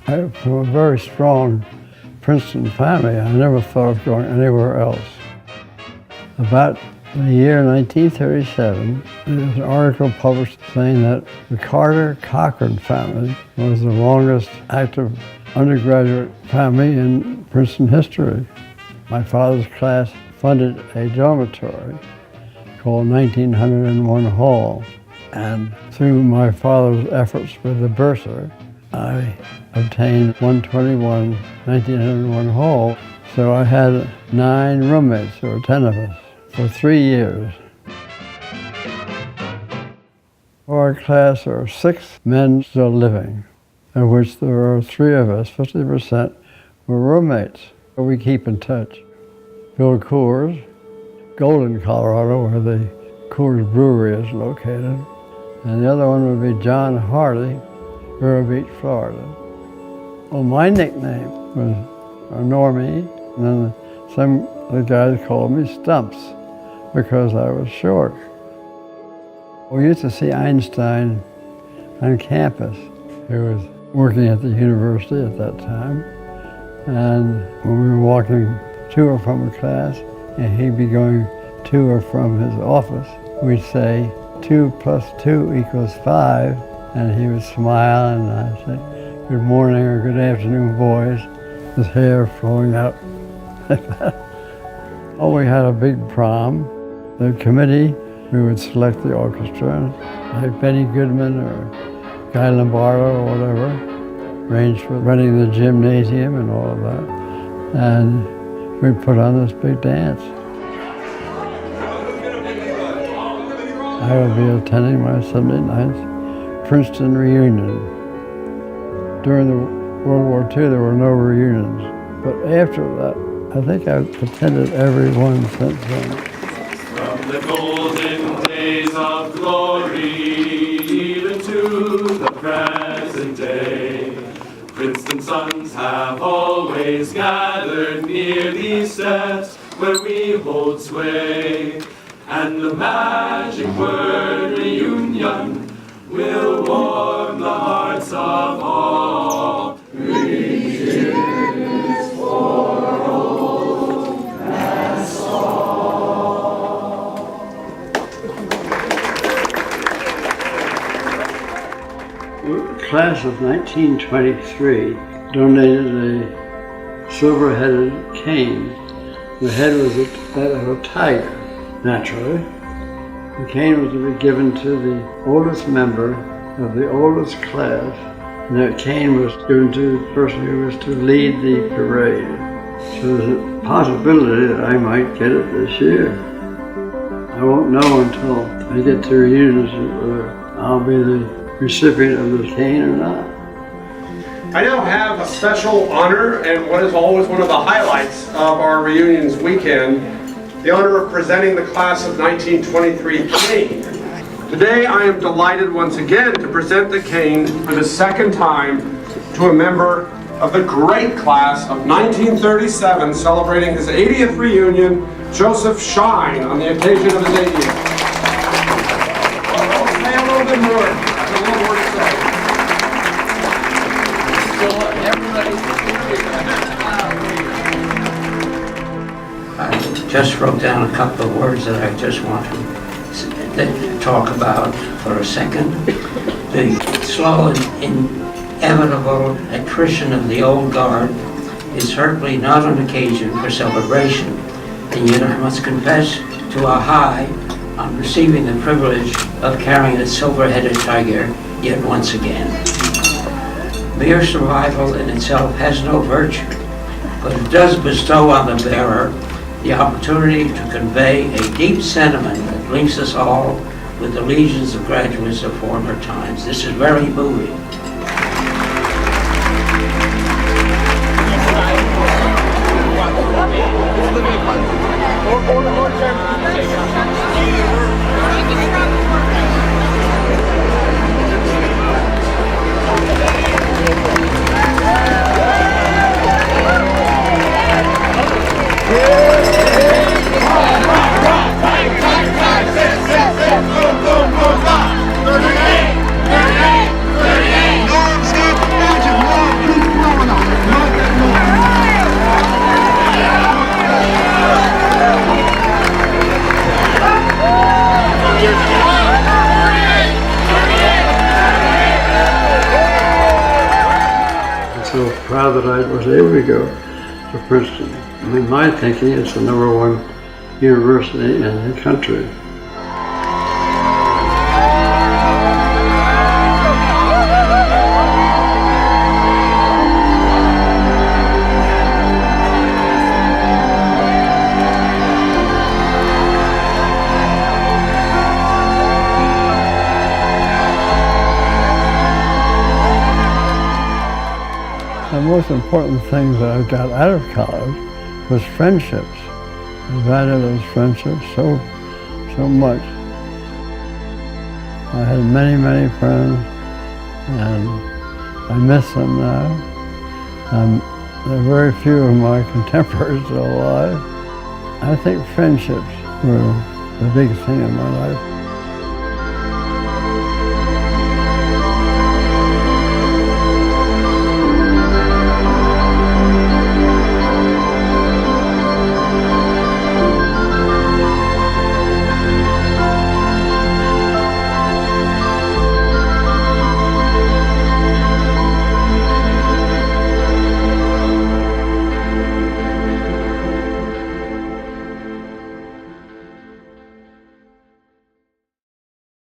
I'm from a very strong Princeton family. I never thought of going anywhere else. About the year 1937, there was an article published saying that the Carter-Cochran family was the longest active undergraduate family in Princeton history. My father's class funded a dormitory called 1901 Hall, and through my father's efforts with the bursar, I obtained 121 1901 Hall, so I had 9 roommates, or 10 of us, for 3 years. For our class, there are 6 men still living, of which there are 3 of us, 50%, were roommates. We keep in touch. Bill Coors, Golden, Colorado, where the Coors Brewery is located, and the other one would be John Hardy, Vero Beach, Florida. Well, my nickname was Normie, and then some of the guys called me Stumps because I was short. We used to see Einstein on campus. He was working at the university at that time, and when we were walking to or from a class, and he'd be going to or from his office, we'd say 2 + 2 = 5, and he would smile, and I'd say, "Good morning," or "Good afternoon, boys," his hair flowing out like that. Oh, we had a big prom. The committee, we would select the orchestra, like Benny Goodman or Guy Lombardo or whatever, arranged for running the gymnasium and all of that. And we'd put on this big dance. I would be attending my Sunday nights Princeton reunion. During the World War II, there were no reunions. But after that, I think I've attended every one since then. From the golden days of glory, even to the present day, Princeton sons have always gathered near these steps where we hold sway. And the magic word reunion will warm the hearts of all. Greetings for old and small. The class of 1923 donated a silver-headed cane. The head was that of a tiger. Naturally, the cane was to be given to the oldest member of the oldest class, and that cane was given to the person who was to lead the parade. So there's a possibility that I might get it this year. I won't know until I get to reunions whether I'll be the recipient of the cane or not. I now have a special honor and what is always one of the highlights of our reunions weekend, the honor of presenting the class of 1923 cane. Today I am delighted once again to present the cane for the second time to a member of the great class of 1937 celebrating his 80th reunion, Joseph Shine, on the occasion of his 80th. I'll say a little bit more. I have a little more to say. I just wrote down a couple of words that I just want to talk about for a second. The slow and inevitable attrition of the old guard is certainly not an occasion for celebration, and yet I must confess to a high on receiving the privilege of carrying a silver-headed tiger yet once again. Mere survival in itself has no virtue, but it does bestow on the bearer the opportunity to convey a deep sentiment that links us all with the legions of graduates of former times. This is very moving. proud that I was able to go to Princeton. In my thinking, it's the #1 university in the country. The most important thing that I got out of college was friendships. I value those friendships so much. I had many, many friends, and I miss them now. There are very few of my contemporaries still alive. I think friendships were the big thing in my life.